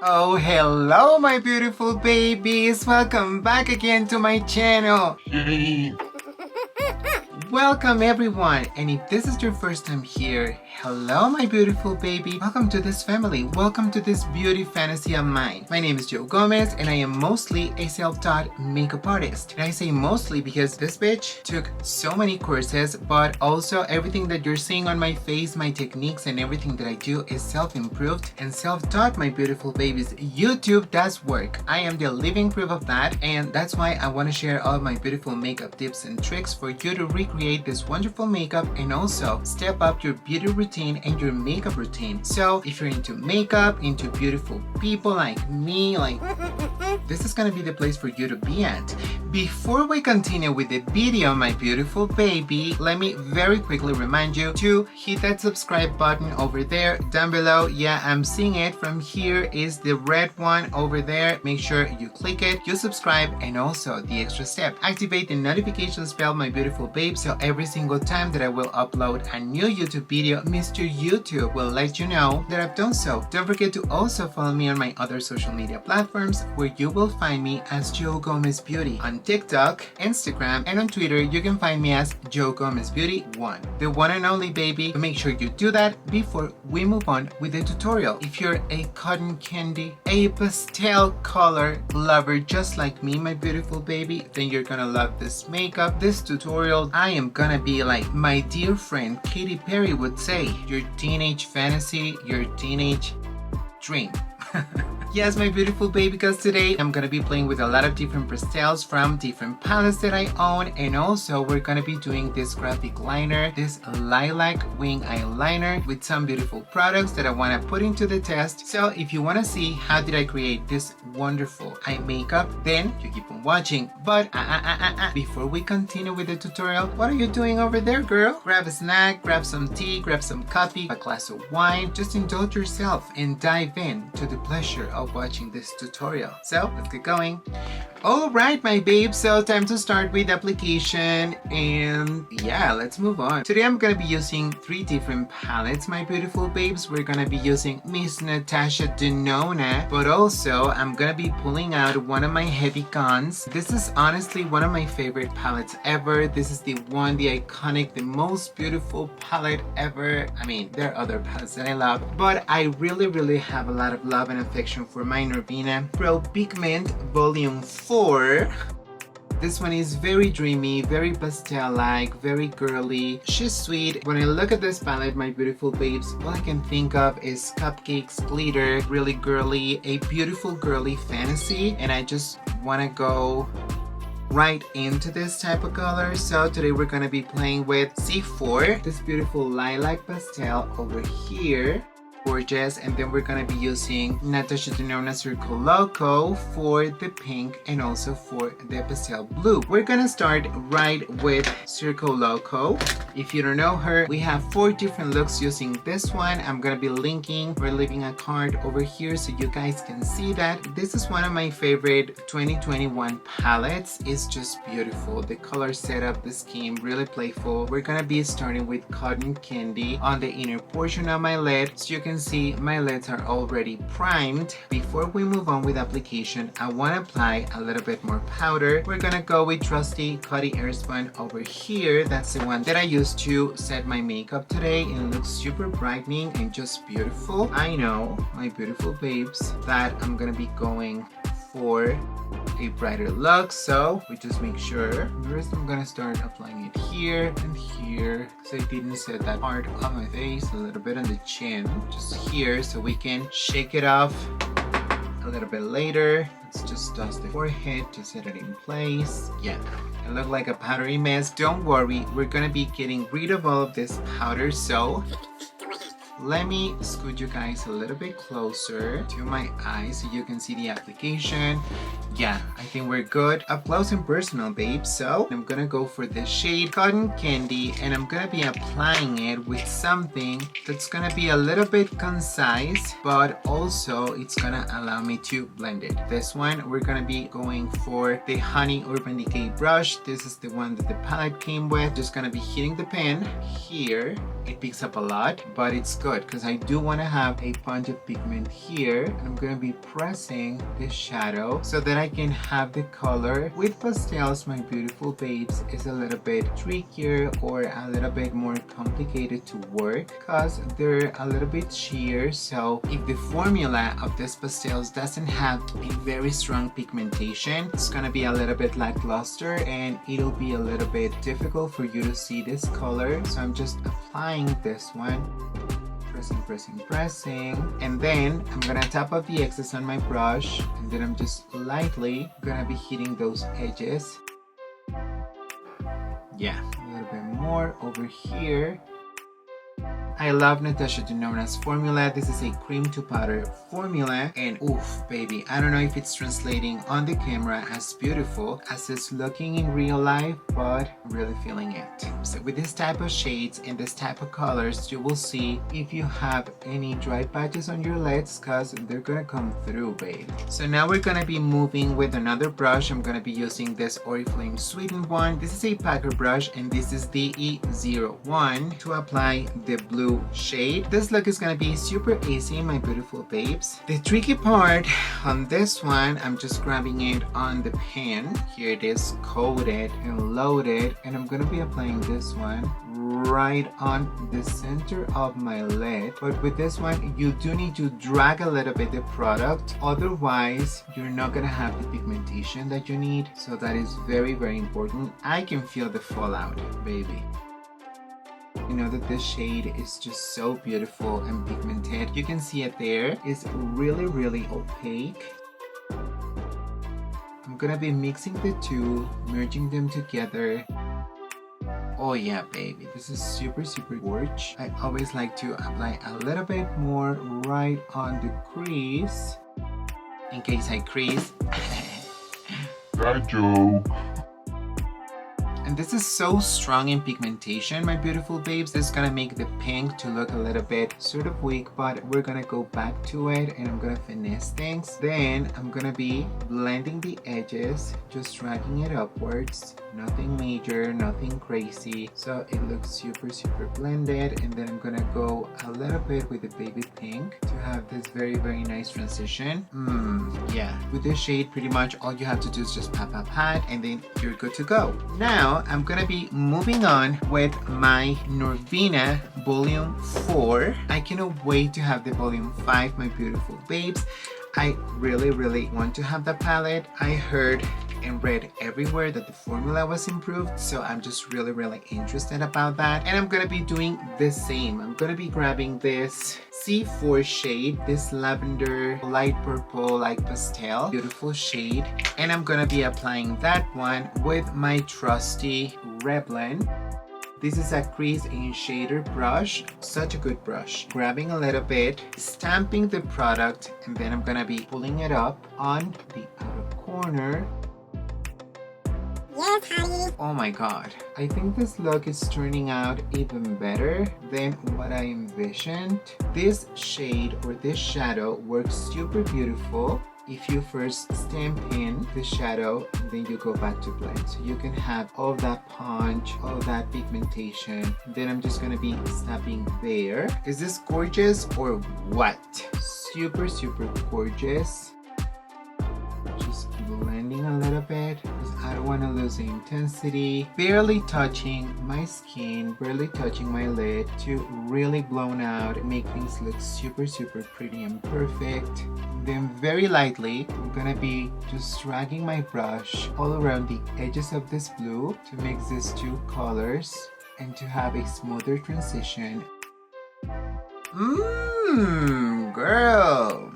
Oh, hello my beautiful babies! Welcome back again to my channel! Welcome everyone! And if this is your first time here, hello my beautiful baby! Welcome to this family! Welcome to this beauty fantasy of mine! My name is Joe Gomez and I am mostly a self-taught makeup artist. And I say mostly because this bitch took so many courses, but also everything that you're seeing on my face, my techniques and everything that I do is self-improved and self-taught, my beautiful babies. YouTube does work. I am the living proof of that, and that's why I want to share all my beautiful makeup tips and tricks for you to recreate this wonderful makeup and also step up your beauty routine and your makeup routine. So if you're into makeup, into beautiful people like me, this is gonna be the place for you to be at. Before we continue with the video, my beautiful baby, let me very quickly remind you to hit that subscribe button over there down below. Yeah, I'm seeing it from here is the red one over there. Make sure you click it, you subscribe, and also the extra step, activate the notifications bell, my beautiful babe, so every single time that I will upload a new YouTube video, Mr. YouTube will let you know that I've done so. Don't forget to also follow me on my other social media platforms, where you will find me as Joe Gomez Beauty. On TikTok, Instagram, and on Twitter, you can find me as Joe Gomez Beauty 1. The one and only, baby. Make sure you do that before we move on with the tutorial. If you're a cotton candy, a pastel color lover just like me, my beautiful baby, then you're gonna love this makeup, this tutorial. I am gonna be like my dear friend Katy Perry would say, your teenage fantasy, your teenage dream. Yes, my beautiful baby, because today I'm gonna be playing with a lot of different pastels from different palettes that I own, and also we're gonna be doing this graphic liner, this lilac wing eyeliner with some beautiful products that I wanna put into the test. So if you wanna see how did I create this wonderful eye makeup, then you keep on watching. But before we continue with the tutorial, what are you doing over there, girl? Grab a snack, grab some tea, grab some coffee, a glass of wine. Just indulge yourself and dive in to the pleasure of watching this tutorial. So let's get going. Alright my babes, so time to start with application, and yeah, let's move on. Today I'm gonna be using 3 different palettes, my beautiful babes. We're gonna be using Miss Natasha Denona, but also I'm gonna be pulling out one of my heavy guns. This is honestly one of my favorite palettes ever. This is the one, the iconic, the most beautiful palette ever. I mean, there are other palettes that I love, but I really have a lot of love and affection for my Norvina Pro Pigment Volume 4. This one is very dreamy, very pastel-like, very girly. She's sweet. When I look at this palette, my beautiful babes, all I can think of is cupcakes, glitter, really girly, a beautiful girly fantasy, and I just want to go right into this type of color. So today we're going to be playing with C4, this beautiful lilac pastel over here. Gorgeous. And then we're gonna be using Natasha Denona Circle Loco for the pink and also for the pastel blue. We're gonna start right with Circle Loco. If you don't know her, we have 4 different looks using this one. I'm gonna be linking or leaving a card over here so you guys can see that. This is one of my favorite 2021 palettes. It's just beautiful. The color setup, the scheme, really playful. We're gonna be starting with Cotton Candy on the inner portion of my lid, so you can see my lids are already primed. Before we move on with application, I want to apply a little bit more powder. We're gonna go with trusty Cutty Airspun over here. That's the one that I used to set my makeup today, and it looks super brightening and just beautiful. I know, my beautiful babes, that I'm gonna be going for a brighter look, so we just make sure. First I'm gonna start applying it here and here, so I didn't set that part on my face, a little bit on the chin, just here, so we can shake it off a little bit later. Let's just dust the forehead to set it in place. Yeah, it looked like a powdery mess. Don't worry, we're gonna be getting rid of all of this powder, so let me scoot you guys a little bit closer to my eyes so you can see the application. Yeah, I think we're good. Up close and personal, babe. So I'm gonna go for the shade Cotton Candy, and I'm gonna be applying it with something that's gonna be a little bit concise, but also it's gonna allow me to blend it. This one, we're gonna be going for the Honey Urban Decay brush. This is the one that the palette came with. Just gonna be hitting the pen here. It picks up a lot, but it's good good because I do want to have a punch of pigment here. I'm going to be pressing this shadow so that I can have the color. With pastels, my beautiful babes, is a little bit trickier or a little bit more complicated to work because they're a little bit sheer. So if the formula of this pastels doesn't have a very strong pigmentation, it's going to be a little bit lackluster and it'll be a little bit difficult for you to see this color. So I'm just applying this one, pressing, and then I'm gonna tap off the excess on my brush, and then I'm just lightly gonna be hitting those edges. Yeah, a little bit more over here. I love Natasha Denona's formula. This is a cream to powder formula, and oof, baby, I don't know if it's translating on the camera as beautiful as it's looking in real life, but I'm really feeling it. So with this type of shades and this type of colors, you will see if you have any dry patches on your lids because they're gonna come through, babe. So now we're gonna be moving with another brush. I'm gonna be using this Oriflame sweetened one. This is a packer brush, and this is the E01 to apply the blue shade. This look is gonna be super easy, my beautiful babes. The tricky part on this one, I'm just grabbing it on the pan. Here it is, coated and loaded, and I'm gonna be applying this one right on the center of my lid. But with this one, you do need to drag a little bit the product, otherwise you're not gonna have the pigmentation that you need. So that is very, very important. I can feel the fallout, baby. You know that this shade is just so beautiful and pigmented. You can see it there. It's really, really opaque. I'm gonna be mixing the two, merging them together. Oh yeah, baby, this is super, super gorgeous. I always like to apply a little bit more right on the crease, in case I crease. Right, Joe. And this is so strong in pigmentation, my beautiful babes. This is gonna make the pink to look a little bit sort of weak, but we're gonna go back to it and I'm gonna finesse things. Then I'm gonna be blending the edges, just dragging it upwards. Nothing major, nothing crazy. So it looks super, super blended. And then I'm gonna go a little bit with the baby pink to have this very, very nice transition. Yeah. With this shade, pretty much all you have to do is just pat, and then you're good to go. Now, I'm gonna be moving on with my Norvina Volume 4. I cannot wait to have the Volume 5, my beautiful babes. I really, really want to have the palette. I heard and read everywhere that the formula was improved, so I'm just really, really interested about that. And I'm gonna be doing the same. I'm gonna be grabbing this C4 shade, this lavender light purple like pastel, beautiful shade, and I'm gonna be applying that one with my trusty Revlon. This is a crease and shader brush, such a good brush. Grabbing a little bit, stamping the product, and then I'm gonna be pulling it up on the outer corner. Yes, honey. Oh my god, I think this look is turning out even better than what I envisioned. This shade or this shadow works super beautiful if you first stamp in the shadow and then you go back to blend. So you can have all that punch, all that pigmentation. Then I'm just gonna be snapping there. Is this gorgeous or what? Super, super gorgeous. Just blending a little bit because I don't want to lose the intensity. Barely touching my skin, barely touching my lid to really blown out, make things look super, super pretty and perfect. Then very lightly, I'm gonna be just dragging my brush all around the edges of this blue to mix these two colors and to have a smoother transition. Girl.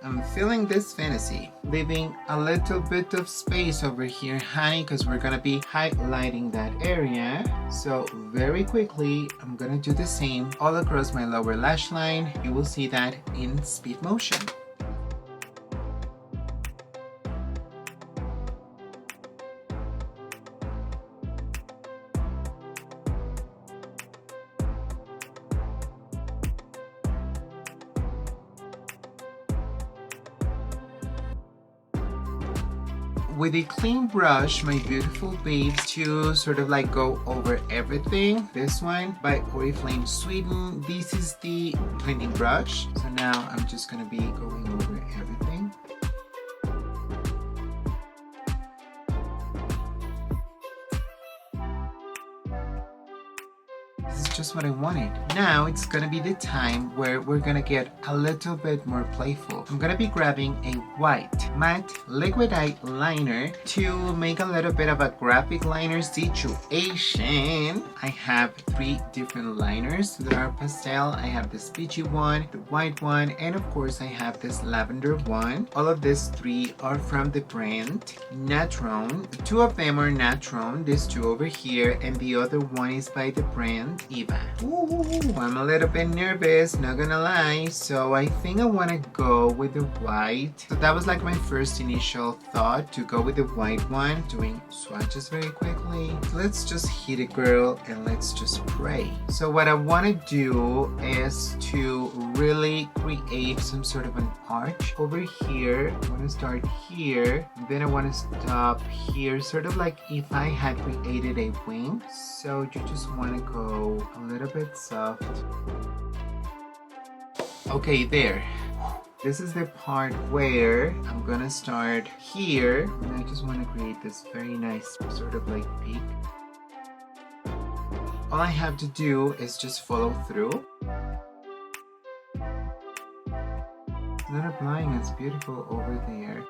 I'm feeling this fantasy. Leaving a little bit of space over here, honey, because we're gonna be highlighting that area. So very quickly, I'm gonna do the same all across my lower lash line. You will see that in speed motion. with a clean brush, my beautiful babes, to sort of like go over everything. This one by Oriflame Sweden. This is the blending brush. So now I'm just gonna be going over everything. This is just what I wanted. Now it's gonna be the time where we're gonna get a little bit more playful. I'm gonna be grabbing a white matte liquid eyeliner to make a little bit of a graphic liner situation. I have 3 different liners that are pastel. I have this peachy one, the white one, and of course I have this lavender one. All of these 3 are from the brand Natron. 2 of them are Natron, these 2 over here, and the other one is by the brand Eva. Ooh, I'm a little bit nervous, not gonna lie. So I think I want to go with the white. So that was like my first initial thought, to go with the white one, doing swatches very quickly. Let's just hit it, girl, and let's just pray. So what I want to do is to really create some sort of an arch over here. I want to start here, then I want to stop here, sort of like if I had created a wing. So you just want to go a little bit soft. Okay, there. This is the part where I'm gonna start here, and I just want to create this very nice sort of like peak. All I have to do is just follow through. It's not applying as beautiful over there.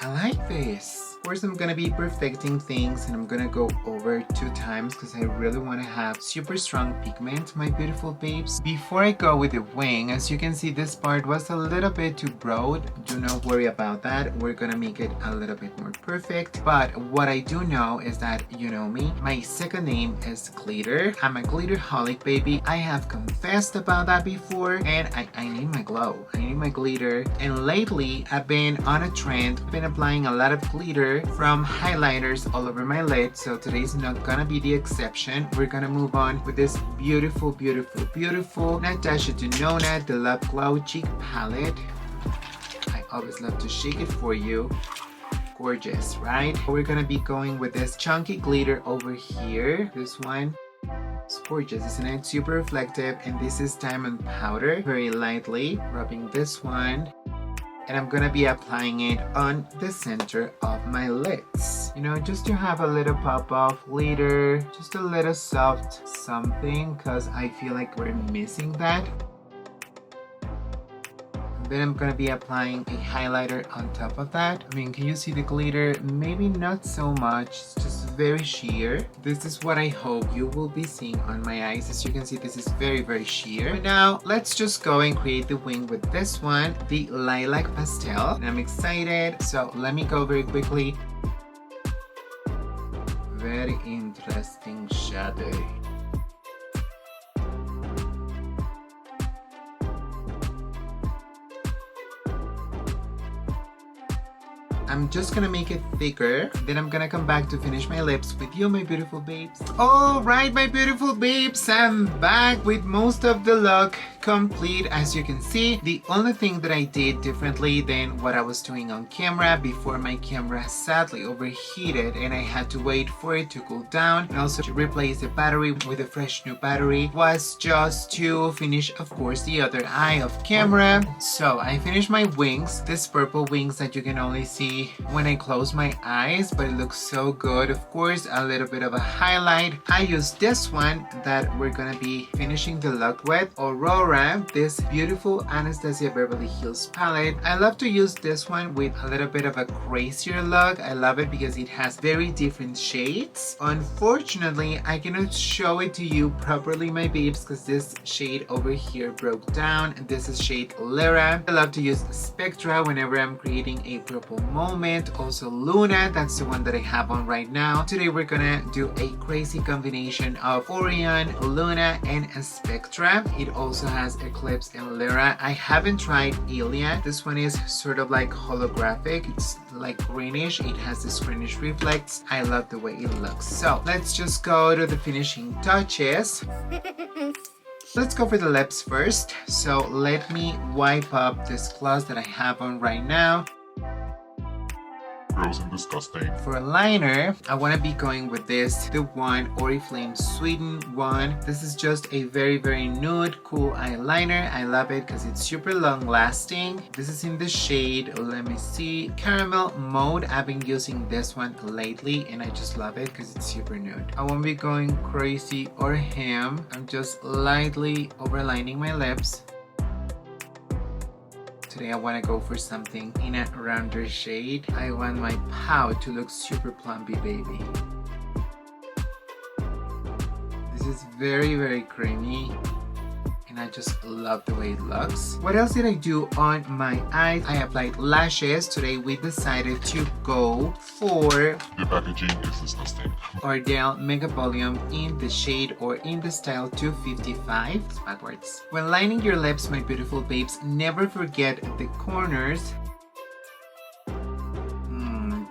I like this. Of course, I'm gonna be perfecting things, and I'm gonna go over 2 times because I really want to have super strong pigment, my beautiful babes. Before I go with the wing, as you can see, this part was a little bit too broad. Do not worry about that. We're gonna make it a little bit more perfect. But what I do know is that, you know me, my second name is glitter. I'm a glitterholic, baby. I have confessed about that before, and I need my glow. I need my glitter. And lately, I've been on a trend. I've been applying a lot of glitter from highlighters all over my lid, so today's not gonna be the exception. We're gonna move on with this beautiful, beautiful, beautiful Natasha Denona The Love Glow Cheek Palette. I always love to shake it for you. Gorgeous, right? We're gonna be going with this chunky glitter over here. This one. It's gorgeous, isn't it? Super reflective, and this is diamond powder. Very lightly rubbing this one. And I'm gonna be applying it on the center of my lids. You know, just to have a little pop of glitter, just a little soft something, because I feel like we're missing that. Then I'm gonna be applying a highlighter on top of that. I mean, can you see the glitter? Maybe not so much, it's just very sheer. This is what I hope you will be seeing on my eyes. As you can see, this is very, very sheer. But now, let's just go and create the wing with this one, the Lilac Pastel. And I'm excited, so let me go very quickly. Very interesting shadow. I'm just gonna make it thicker, then I'm gonna come back to finish my lips with you, my beautiful babes. Alright, my beautiful babes, I'm back with most of the look complete. As you can see, the only thing that I did differently than what I was doing on camera, before my camera sadly overheated and I had to wait for it to cool down, and also to replace the battery with a fresh new battery, was just to finish, of course, the other eye of camera. So I finished my wings, this purple wings that you can only see when I close my eyes, but it looks so good. Of course, a little bit of a highlight. I used this one that we're gonna be finishing the look with, Aurora, this beautiful Anastasia Beverly Hills palette. I love to use this one with a little bit of a crazier look. I love it because it has very different shades. Unfortunately, I cannot show it to you properly, my babes, because this shade over here broke down. This is shade Lyra. I love to use Spectra whenever I'm creating a purple moment. Also Luna, that's the one that I have on right now. Today we're gonna do a crazy combination of Orion, Luna, and Spectra. It also has Eclipse and Lyra. I haven't tried Ilia. This one is sort of like holographic. It's like greenish. It has this greenish reflex. I love the way it looks. So let's just go to the finishing touches. Let's go for the lips first. So let me wipe up this gloss that I have on right now. Gross and disgusting. For a liner, I want to be going with this, the one Oriflame Sweetened one. This is just a very nude, cool eyeliner. I love it because it's super long lasting. This is in the shade, let me see, Caramel Mode. I've been using this one lately and I just love it because it's super nude. I won't be going crazy or ham. I'm just lightly overlining my lips. Today I want to go for something in a rounder shade. I want my pout to look super plumpy, baby. This is very creamy and I just love the way it looks. What else did I do on my eyes? I applied lashes. Today we decided to go for The packaging is disgusting. Ardell Mega Volume in the shade or in the style 255. It's backwards. When lining your lips, my beautiful babes, never forget the corners.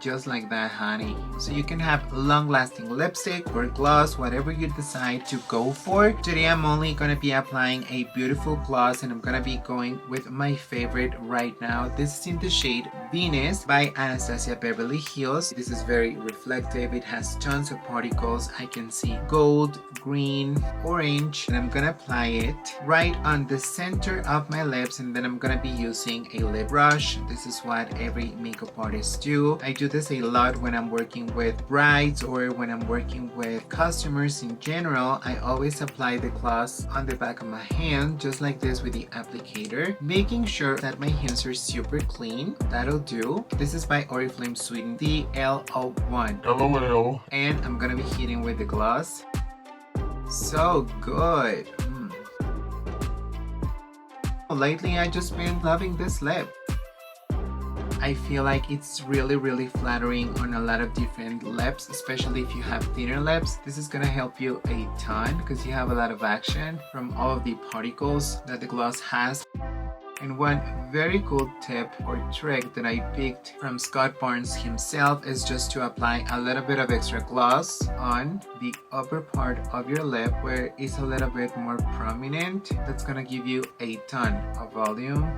Just like that, honey. So you can have long-lasting lipstick or gloss, whatever you decide to go for. Today I'm only gonna be applying a beautiful gloss and I'm gonna be going with my favorite right now. This is in the shade Venus by Anastasia Beverly Hills. This is very reflective. It has tons of particles. I can see gold, green, orange, and I'm gonna apply it right on the center of my lips, and then I'm gonna be using a lip brush. This is what every makeup artist do. I do this a lot when I'm working with brides or when I'm working with customers in general. I always apply the gloss on the back of my hand just like this with the applicator, making sure that my hands are super clean. That'll do. This is by Oriflame Sweetened DL01. LOL. And I'm gonna be hitting with the gloss. So good. Lately I just been loving this lip. I feel like it's really flattering on a lot of different lips, especially if you have thinner lips. This is gonna help you a ton because you have a lot of action from all of the particles that the gloss has. And one very cool tip or trick that I picked from Scott Barnes himself is just to apply a little bit of extra gloss on the upper part of your lip where it's a little bit more prominent. That's gonna give you a ton of volume.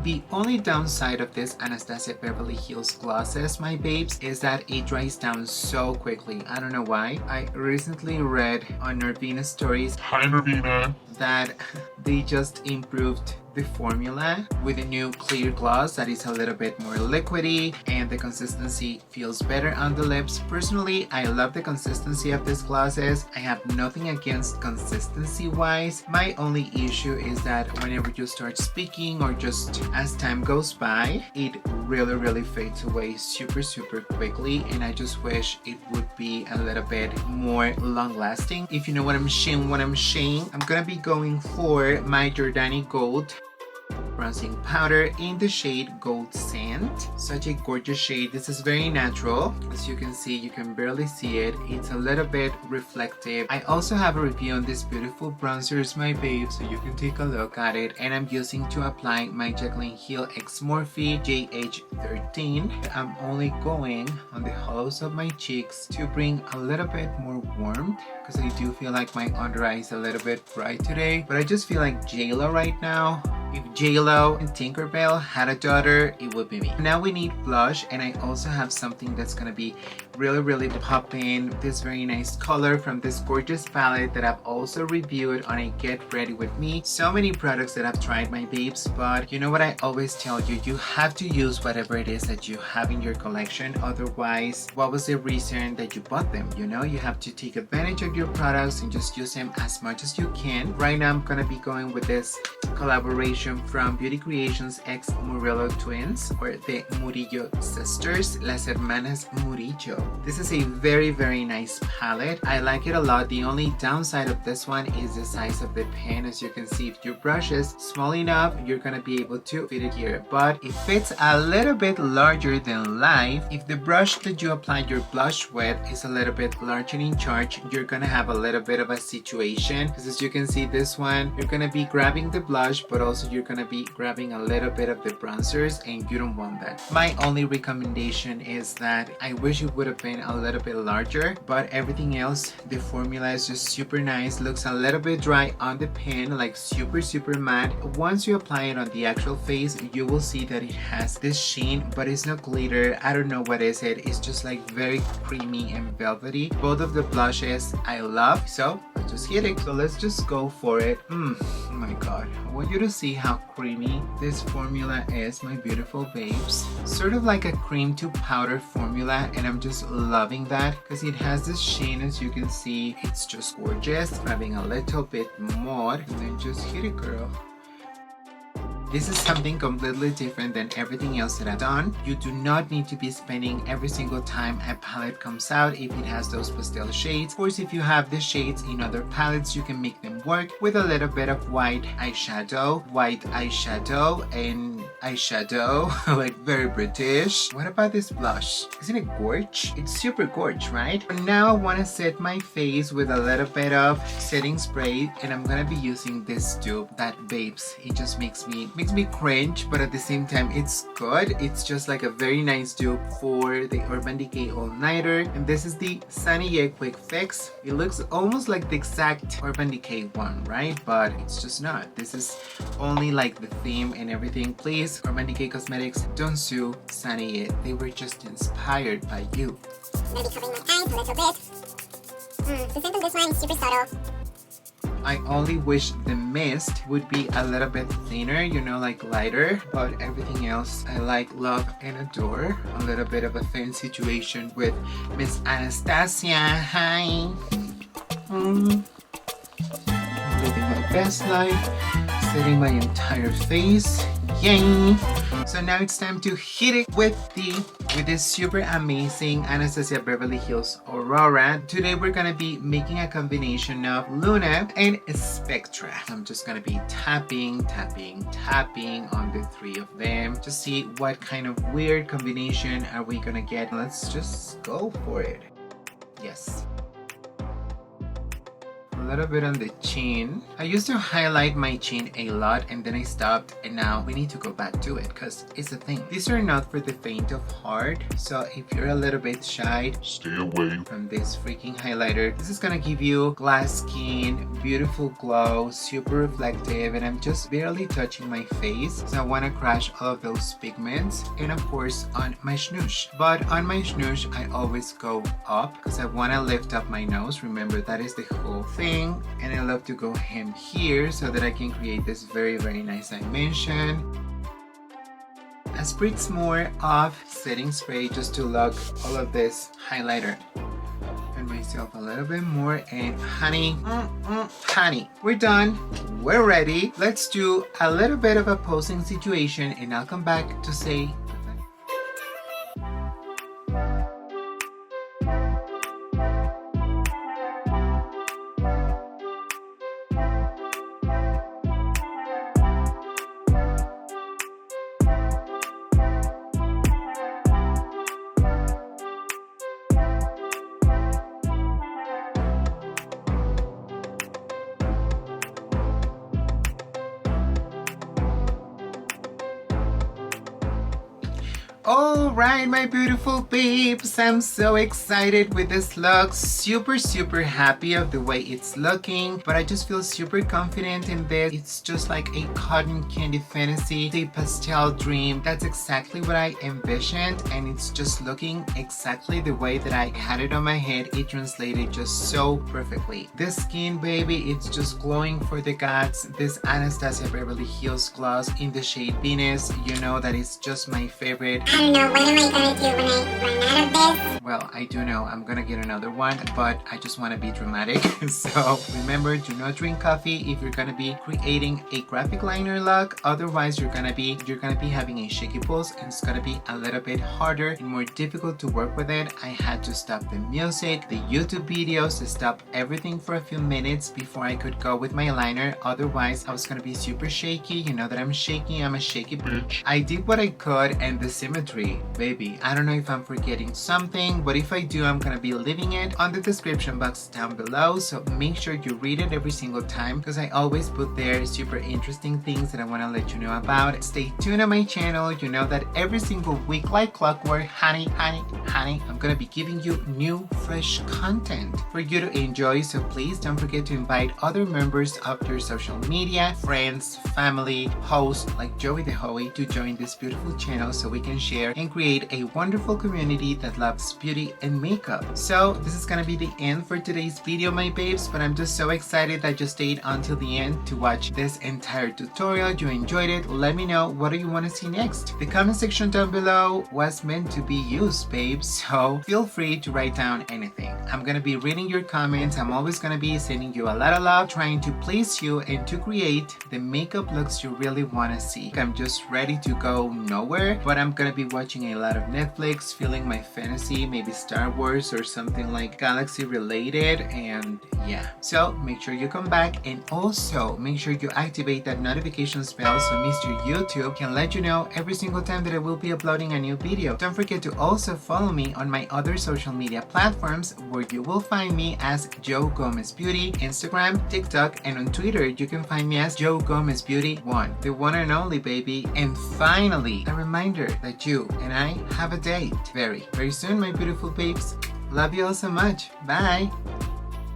The only downside of this Anastasia Beverly Hills glosses, my babes, is that it dries down so quickly. I don't know why. I recently read on Nervina Stories Hi, Nervina. that they just improved the formula with a new clear gloss that is a little bit more liquidy and the consistency feels better on the lips. Personally, I love the consistency of these glosses. I have nothing against consistency wise. My only issue is that whenever you start speaking or just as time goes by, it really fades away super quickly, and I just wish it would be a little bit more long lasting. If you know what I'm saying, I'm gonna be going for my Jordani Gold bronzing powder in the shade Gold Sand. Such a gorgeous shade. This is very natural. As you can see, you can barely see it. It's a little bit reflective. I also have a review on this beautiful bronzers, my babe, so you can take a look at it. And I'm using to apply my Jaclyn Hill X Morphe JH13. I'm only going on the hollows of my cheeks to bring a little bit more warmth because I do feel like my under eye is a little bit bright today. But I just feel like JLo right now. If JLo and Tinkerbell had a daughter, it would be me. Now we need blush, and I also have something that's gonna be really popping. This very nice color from this gorgeous palette that I've also reviewed on a Get Ready With Me. So many products that I've tried, my babes, but you know what I always tell you, you have to use whatever it is that you have in your collection. Otherwise, what was the reason that you bought them? You know, you have to take advantage of your products and just use them as much as you can. Right now I'm gonna be going with this collaboration from Beauty Creations X Murillo Twins, or the Murillo Sisters, Las Hermanas Murillo. This is a very nice palette. I like it a lot. The only downside of this one is the size of the pen. As you can see, if your brush is small enough, you're gonna be able to fit it here, but it fits a little bit larger than life. If the brush that you apply your blush with is a little bit larger in charge, you're gonna have a little bit of a situation, because as you can see, this one, you're gonna be grabbing the blush blush, but also you're gonna be grabbing a little bit of the bronzers, and you don't want that. My only recommendation is that I wish it would have been a little bit larger, but everything else, the formula is just super nice. Looks a little bit dry on the pen, like super matte. Once you apply it on the actual face, you will see that it has this sheen, but it's not glitter. I don't know what is it. It's just like very creamy and velvety. Both of the blushes I love, so I just hit it. So let's just go for it. Oh my god, I want you to see how creamy this formula is, my beautiful babes. Sort of like a cream to powder formula, and I'm just loving that because it has this sheen. As you can see, it's just gorgeous. Grabbing a little bit more and then just hit it, girl. This is something completely different than everything else that I've done. You do not need to be spending every single time a palette comes out if it has those pastel shades. Of course, if you have the shades in other palettes, you can make them work with a little bit of white eyeshadow, and eyeshadow, like very British. What about this blush? Isn't it gorge? It's super gorge, right? Now I want to set my face with a little bit of setting spray, and I'm gonna be using this dupe that, babes, it just makes me cringe, but at the same time it's good. It's just like a very nice dupe for the Urban Decay All Nighter, and this is the Sunny Ye Quick Fix. It looks almost like the exact Urban Decay one, right? But it's just not. This is only like the theme and everything. Please, Urban Decay Cosmetics, don't sue Sunny Ye. They were just inspired by you. I'm gonna be covering my eyes a little bit. The scent of this one is super subtle. I only wish the mist would be a little bit thinner, you know, like lighter, but everything else I like, love, and adore. A little bit of a thin situation with Miss Anastasia. Hi. I'm living my best life, setting my entire face. Yay! So now it's time to hit it with this super amazing Anastasia Beverly Hills Aurora. Today we're gonna be making a combination of Luna and Spectra. I'm just gonna be tapping on the three of them to see what kind of weird combination are we gonna get. Let's just go for it. Yes. A little bit on the chin. I used to highlight my chin a lot and then I stopped, and now we need to go back to it because it's a thing. These are not for the faint of heart, so if you're a little bit shy, Stay away. from this freaking highlighter. This is gonna give you glass skin, beautiful glow, super reflective, and I'm just barely touching my face, so I want to crush all of those pigments, and of course on my snoosh. But on my snoosh I always go up because I want to lift up my nose. Remember, that is the whole thing. And I love to go hem here so that I can create this very nice dimension. A spritz more of setting spray just to lock all of this highlighter. And myself a little bit more, and honey, honey, we're done. We're ready. Let's do a little bit of a posing situation, and I'll come back to say Alright, my beautiful babes, I'm so excited with this look. Super happy of the way it's looking, but I just feel super confident in this. It's just like a cotton candy fantasy, a pastel dream. That's exactly what I envisioned, and it's just looking exactly the way that I had it on my head. It translated just so perfectly. This skin, baby, it's just glowing for the gods. This Anastasia Beverly Hills gloss in the shade Venus, you know that it's just my favorite. I don't know, what am I gonna do when I run out of this? Well, I do know I'm gonna get another one, but I just want to be dramatic. So remember, do not drink coffee if you're gonna be creating a graphic liner look. Otherwise, you're gonna be having a shaky pulse, and it's gonna be a little bit harder and more difficult to work with it. I had to stop the music, the YouTube videos, to stop everything for a few minutes before I could go with my liner. Otherwise, I was gonna be super shaky. You know that I'm shaky. I'm a shaky bitch. I did what I could, and the symmetry, baby. I don't know if I'm forgetting something. anything, but if I do, I'm gonna be leaving it on the description box down below, so make sure you read it every single time because I always put there super interesting things that I want to let you know about. Stay tuned on my channel. You know that every single week, like clockwork, honey, I'm gonna be giving you new fresh content for you to enjoy, so please don't forget to invite other members of your social media, friends, family, hosts like Joey the Hoey to join this beautiful channel so we can share and create a wonderful community that loves beauty and makeup. So this is gonna be the end for today's video, my babes, but I'm just so excited that you stayed until the end to watch this entire tutorial. You enjoyed it. Let me know, what do you want to see next? The comment section down below was meant to be used, babes, so feel free to write down anything. I'm gonna be reading your comments. I'm always gonna be sending you a lot of love, trying to please you and to create the makeup looks you really want to see. I'm just ready to go nowhere, but I'm gonna be watching a lot of Netflix, feeling my fantasy, maybe Star Wars or something like galaxy related, and yeah. So make sure you come back, and also make sure you activate that notification bell so Mr. YouTube can let you know every single time that I will be uploading a new video. Don't forget to also follow me on my other social media platforms, where you will find me as Joe Gomez Beauty, Instagram, TikTok, and on Twitter you can find me as Joe Gomez Beauty 1, the one and only, baby. And finally, a reminder that you and I have a date very, very soon, my beautiful babes. Love you all so much. Bye.